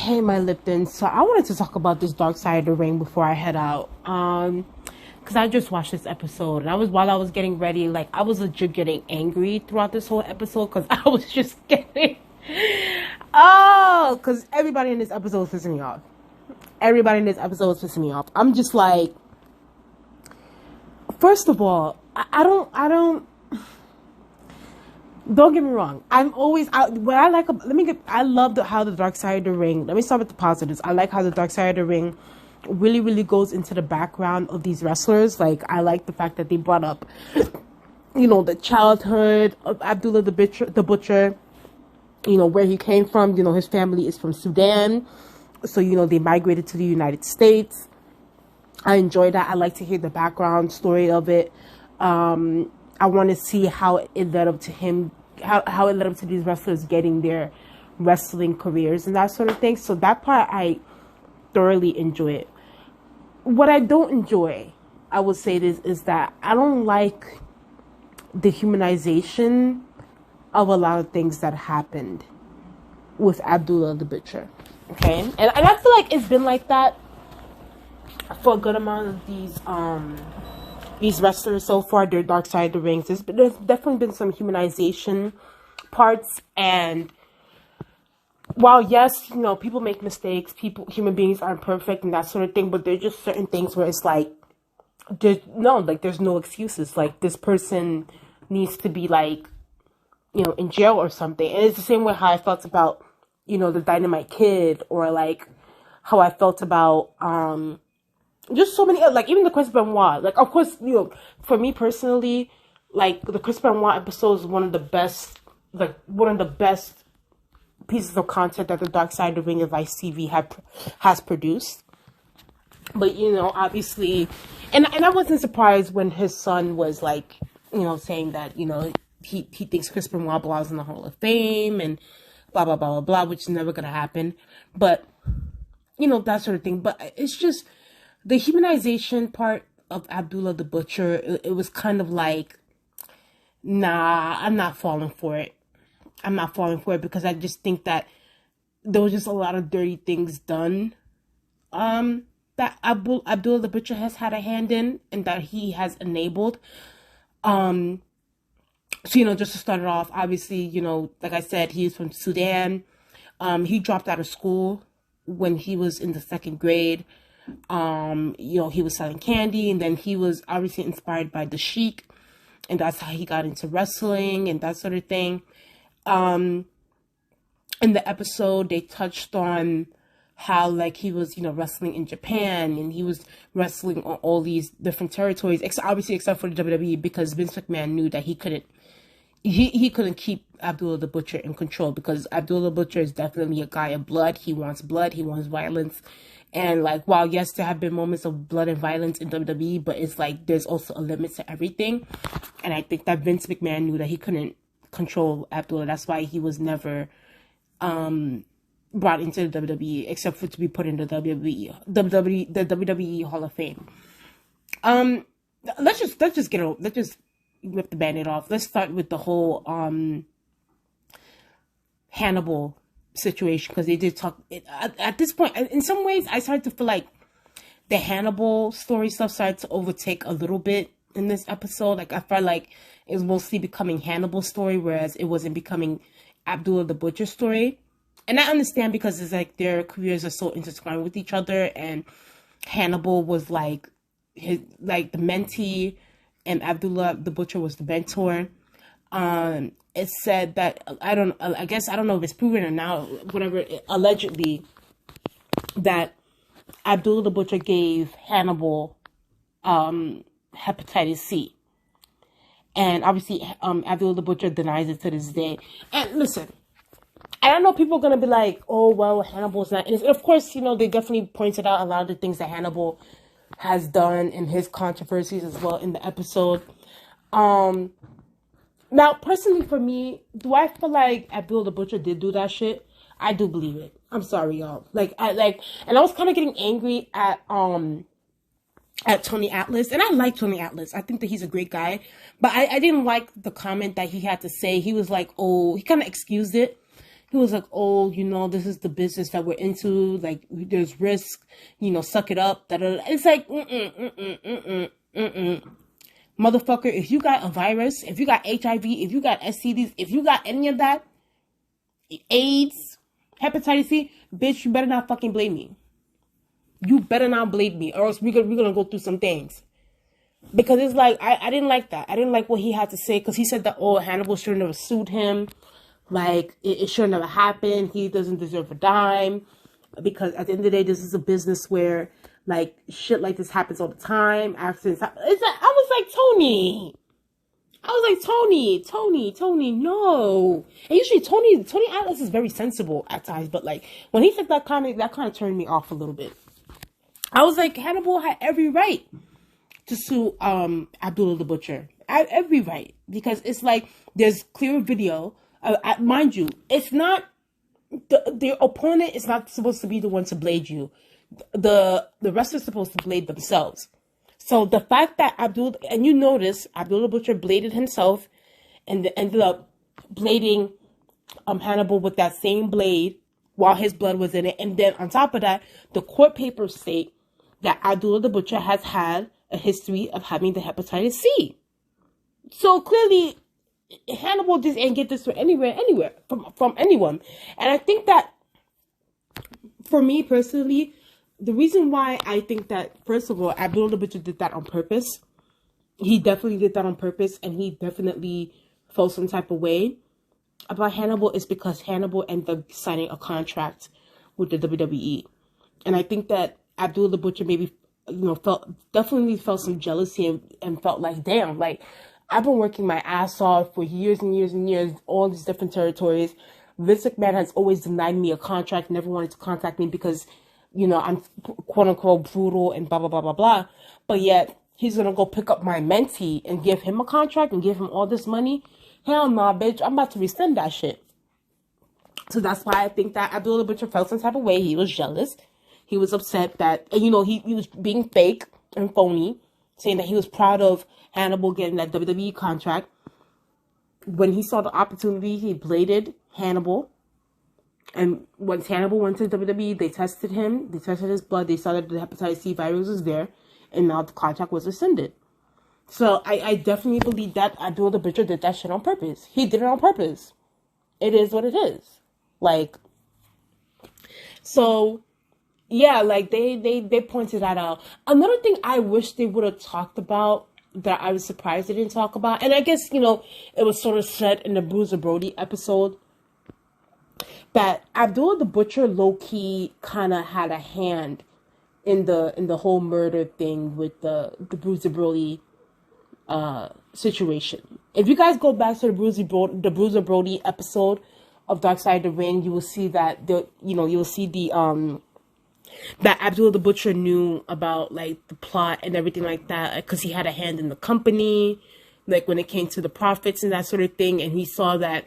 Hey, my Lipton. So I wanted to talk about this Dark Side of the Ring before I head out. Because I just watched this episode, and while I was getting ready, like I was legit getting angry throughout this whole episode because I was just getting, because everybody in this episode was pissing me off. Everybody in this episode was pissing me off. I'm just like, first of all, I don't. Don't get me wrong. What I like. I love how the Dark Side of the Ring. Let me start with the positives. I like how the Dark Side of the Ring really, really goes into the background of these wrestlers. Like, I like the fact that they brought up, the childhood of Abdullah the Butcher. Where he came from. His family is from Sudan, so they migrated to the United States. I enjoy that. I like to hear the background story of it. I want to see how it led up to him, how it led up to these wrestlers getting their wrestling careers and that sort of thing. So that part, I thoroughly enjoy it. What I don't enjoy, I would say this, is that I don't like the humanization of a lot of things that happened with Abdullah the Butcher. Okay? And I feel like it's been like that for a good amount of these wrestlers so far, their Dark Side of the Rings. There's definitely been some humanization parts, and while yes, people make mistakes, human beings aren't perfect and that sort of thing, but there's just certain things where it's like, there's no excuses. Like, this person needs to be like, in jail or something. And it's the same way how I felt about, the Dynamite Kid, or like how I felt about, just so many, like, even the Chris Benoit. Like, of course, for me personally, like, the Chris Benoit episode is one of the best pieces of content that the Dark Side of the Ring of Vice TV has produced. But, obviously, and I wasn't surprised when his son was, like, saying that, he thinks Chris Benoit belongs in the Hall of Fame, and blah, blah, blah, blah, blah, which is never going to happen. But, that sort of thing. But it's just, the humanization part of Abdullah the Butcher, it was kind of like, nah, I'm not falling for it. I'm not falling for it because I just think that there was just a lot of dirty things done that Abdullah the Butcher has had a hand in and that he has enabled. So, just to start it off, obviously, like I said, he's from Sudan. He dropped out of school when he was in the 2nd grade. He was selling candy, and then he was obviously inspired by the Sheik, and that's how he got into wrestling and that sort of thing. In the episode, they touched on how, like, he was, wrestling in Japan, and he was wrestling on all these different territories, obviously except for the WWE, because Vince McMahon knew that he couldn't keep Abdullah the Butcher in control, because Abdullah the Butcher is definitely a guy of blood. He wants violence. And, like, while, yes, there have been moments of blood and violence in WWE, but it's like there's also a limit to everything. And I think that Vince McMahon knew that he couldn't control Abdullah. That's why he was never brought into the WWE, except for to be put in the WWE Hall of Fame. Let's just rip the Band-Aid off. Let's start with the whole Hannibal situation, because they did talk at this point. In some ways, I started to feel like the Hannibal story stuff started to overtake a little bit in this episode. Like, I felt like it was mostly becoming Hannibal's story, whereas it wasn't becoming Abdullah the Butcher's story. And I understand, because it's like their careers are so intertwined with each other, and Hannibal was like the mentee, and Abdullah the Butcher was the mentor. It said that, I don't know if it's proven or not, whatever, allegedly, that Abdullah the Butcher gave Hannibal hepatitis C. And obviously, Abdullah the Butcher denies it to this day. And listen, I don't know, people are going to be like, oh, well, Hannibal's not. And of course, they definitely pointed out a lot of the things that Hannibal has done in his controversies as well in the episode. Now, personally, for me, do I feel like Abdullah the Butcher did do that shit? I do believe it. I'm sorry, y'all. And I was kind of getting angry at Tony Atlas, and I like Tony Atlas. I think that he's a great guy, but I didn't like the comment that he had to say. He was like, oh, he kind of excused it. he was like, oh, you know, this is the business that we're into. Like, there's risk, you know, suck it up. Da, da, da. It's like, motherfucker, if you got a virus, if you got HIV, if you got STDs, if you got any of that, AIDS, hepatitis C, bitch, you better not fucking blame me. You better not blame me, or else we're gonna go through some things. Because it's like, I didn't like that. I didn't like what he had to say, because he said that, oh, Hannibal should have never sued him. Like, it should have never happened. He doesn't deserve a dime. Because at the end of the day, this is a business where, like, shit like this happens all the time. Accidents happen. It's like, I was like, Tony, no. And usually Tony Atlas is very sensible at times. But, like, when he said that comment, that kind of turned me off a little bit. I was like, Hannibal had every right to sue Abdullah the Butcher. At every right. Because it's like, there's clear video. Mind you, it's not, the opponent is not supposed to be the one to blade you. The wrestler's supposed to blade themselves. So the fact that and you notice, Abdullah Butcher bladed himself and ended up blading Hannibal with that same blade while his blood was in it. And then on top of that, the court papers state that Abdullah the Butcher has had a history of having the hepatitis C. So clearly, Hannibal just ain't get this from anywhere, from anyone. And I think that, for me personally, the reason why I think that, first of all, Abdullah the Butcher did that on purpose. He definitely did that on purpose, and he definitely felt some type of way about Hannibal, is because Hannibal ended up signing a contract with the WWE. And I think that Abdullah the Butcher maybe, definitely felt some jealousy and felt like, damn, like, I've been working my ass off for years and years and years, all these different territories. Vince McMahon has always denied me a contract, never wanted to contact me because, I'm quote unquote brutal and blah, blah, blah, blah, blah. But yet, he's going to go pick up my mentee and give him a contract and give him all this money. Hell nah, bitch. I'm about to rescind that shit. So that's why I think that Abdullah Butcher felt some type of way. He was jealous. He was upset that, he was being fake and phony, saying that he was proud of Hannibal getting that WWE contract. When he saw the opportunity, he bladed Hannibal. And once Hannibal went to WWE, they tested him. They tested his blood. They saw that the hepatitis C virus was there. And now the contract was rescinded. So I definitely believe that Abdullah the Butcher did that shit on purpose. He did it on purpose. It is what it is. Like, so, yeah, like, they pointed that out. Another thing I wish they would have talked about, that I was surprised they didn't talk about, and I guess, it was sort of said in the Bruiser Brody episode, that Abdullah the Butcher low-key kind of had a hand in the whole murder thing with the Bruiser Brody situation. If you guys go back to the Bruiser Brody episode of Dark Side of the Ring, you will see that you'll see that Abdullah the Butcher knew about, like, the plot and everything like that, because he had a hand in the company, like, when it came to the profits and that sort of thing, and he saw that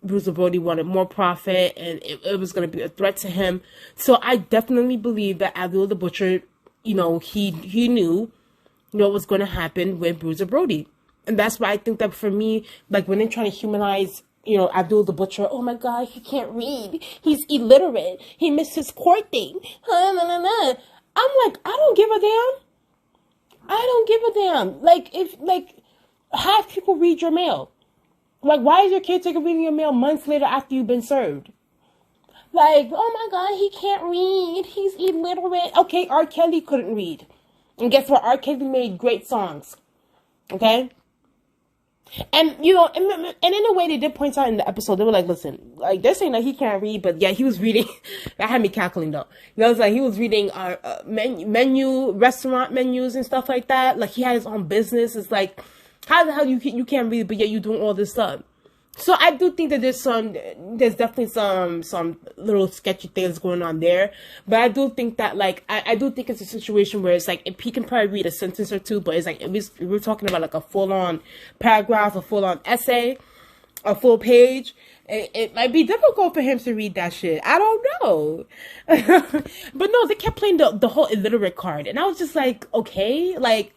Bruiser Brody wanted more profit, and it was going to be a threat to him. So I definitely believe that Abdullah the Butcher, he knew what was going to happen with Bruiser Brody. And that's why I think that, for me, like, when they're trying to humanize, Abdullah the Butcher, oh my God, he can't read. He's illiterate. He missed his court thing. I'm like, I don't give a damn. I don't give a damn. Like, have people read your mail. Like, why is your caretaker reading your mail months later after you've been served? Like, oh my God, he can't read. He's illiterate. Okay, R. Kelly couldn't read. And guess what? R. Kelly made great songs. Okay? And, and in a way, they did point out in the episode, they were like, listen, like, they're saying that he can't read, but yeah, he was reading. That had me cackling, though. It's like, he was reading restaurant menus and stuff like that. Like, he had his own business. It's like, how the hell you can't read, but yet you doing all this stuff? So I do think that there's definitely some little sketchy things going on there. But I do think that, like, I do think it's a situation where it's like, if he can probably read a sentence or two, but it's like, if we're talking about like a full-on paragraph, a full-on essay, a full page, it might be difficult for him to read that shit. I don't know. But no, they kept playing the whole illiterate card. And I was just like, okay, like,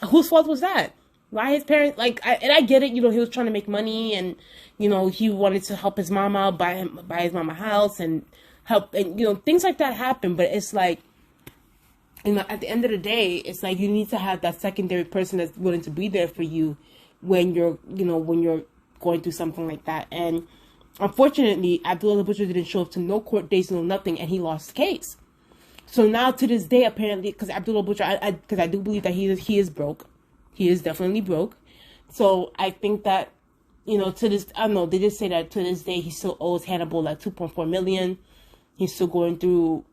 whose fault was that? Why his parents, like, and I get it, you know, he was trying to make money, and, you know, he wanted to help his mama, buy his mama a house, and help, and, you know, things like that happen, but it's like, you know, at the end of the day, it's like you need to have that secondary person that's willing to be there for you when you're, you know, when you're going through something like that. And unfortunately, Abdullah the Butcher didn't show up to no court dates, no nothing, and he lost the case. So now to this day, apparently, because Abdullah Butcher, because I do believe that he is broke. He is definitely broke. So I think that, you know, to this, I don't know, they just say that to this day, he still owes Hannibal like 2.4 million. He's still going through,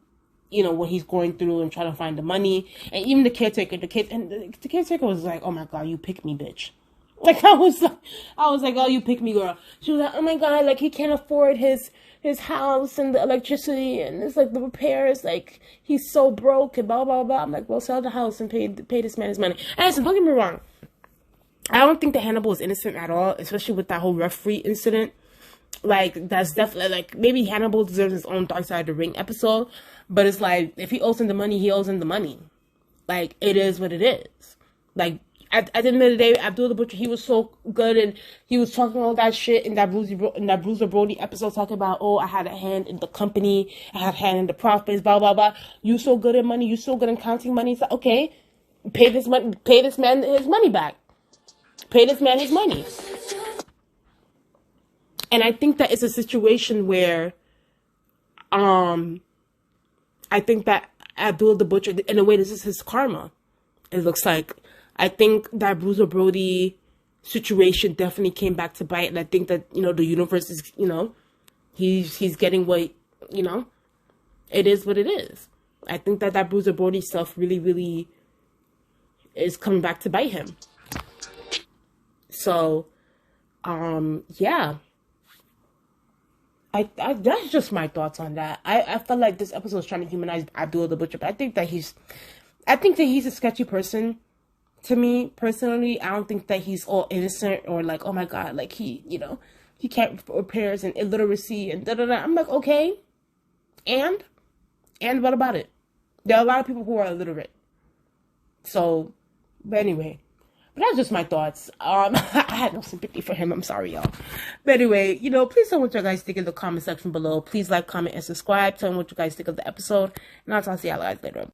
you know, what he's going through and trying to find the money. And even the caretaker, the caretaker was like, oh my God, you picked me, bitch. Like, I was like, oh, you picked me, girl. She was like, oh my God, like, he can't afford his house and the electricity and it's like the repairs, like, he's so broke and blah, blah, blah. I'm like, well, sell the house and pay this man his money. And listen, don't get me wrong. I don't think that Hannibal is innocent at all, especially with that whole referee incident. Like, that's definitely, like, maybe Hannibal deserves his own Dark Side of the Ring episode, but it's like, if he owes him the money, he owes him the money. Like, it is what it is. Like, at the end of the day, Abdullah the Butcher, he was so good, and he was talking all that shit in that Bruiser Brody episode, talking about, oh, I had a hand in the company, I had a hand in the profits, blah, blah, blah. You so good at money, you so good in counting money. It's like, okay, pay this man his money back. Pay this man his money. And I think that it's a situation where, I think that Abdullah the Butcher, in a way, this is his karma. It looks like. I think that Bruiser Brody situation definitely came back to bite, and I think that, you know, the universe is, you know, he's getting what, you know, it is what it is. I think that Bruiser Brody stuff really, really is coming back to bite him. So, yeah. I that's just my thoughts on that. I felt like this episode was trying to humanize Abdullah the Butcher, but I think that he's a sketchy person. To me, personally, I don't think that he's all innocent or like, oh my God, like he, you know, he can't repairs and illiteracy and da-da-da. I'm like, okay, and what about it? There are a lot of people who are illiterate. So, but anyway, but that's just my thoughts. I had no sympathy for him. I'm sorry, y'all. But anyway, you know, please tell me what you guys think in the comment section below. Please like, comment, and subscribe. Tell me what you guys think of the episode. And I'll talk to y'all guys later.